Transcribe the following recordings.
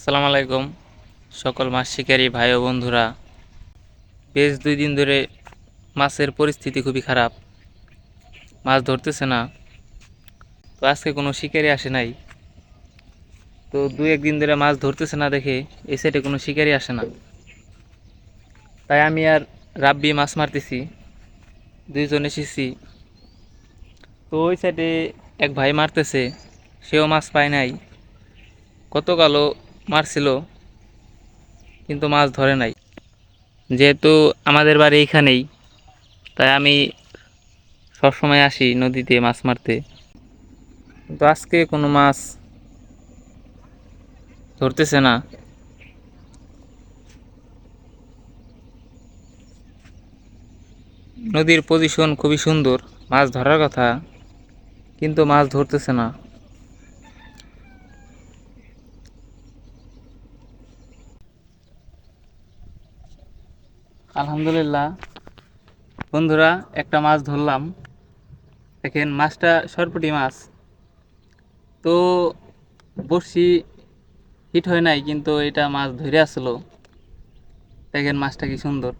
আসসালামু আলাইকুম সকল মাছ শিকারী ভাই ও বন্ধুরা। বেশ 2 দিন ধরে মাছের পরিস্থিতি খুবই খারাপ, মাছ ধরতেছে না। তো আজকে কোনো শিকারি আসে নাই। তো 2-1 দিন ধরে মাছ ধরতেছে না দেখে এই সাইডে কোনো শিকারি আসে না। তাই আমি আর রাব্বি মাছ মারতেছি, 2জন এসেছি। তো ওই সাইডে এক ভাই মারতেছে, সেও মাছ পায় নাই। গতকালও মারছিল কিন্তু মাছ ধরে নাই। যেহেতু আমাদের বাড়ি এইখানেই, তাই আমি সবসময় আসি নদীতে মাছ মারতে। কিন্তু আজকে কোনো মাছ ধরতেছে না। নদীর পজিশন খুবই সুন্দর, মাছ ধরার কথা, কিন্তু মাছ ধরতেছে না। আলহামদুলিল্লাহ বন্ধুরা, একটা মাছ ধরলাম। দেখেন মাছটা সরপুঁটি মাছ। তো বড়শি হিট হয় নাই, কিন্তু এটা মাছ ধরে আসলো। দেখেন মাছটা কি সুন্দর।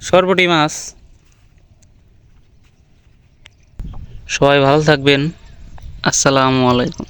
সরপুঁটি মাছ। সবাই ভালো থাকবেন। আসসালামু আলাইকুম।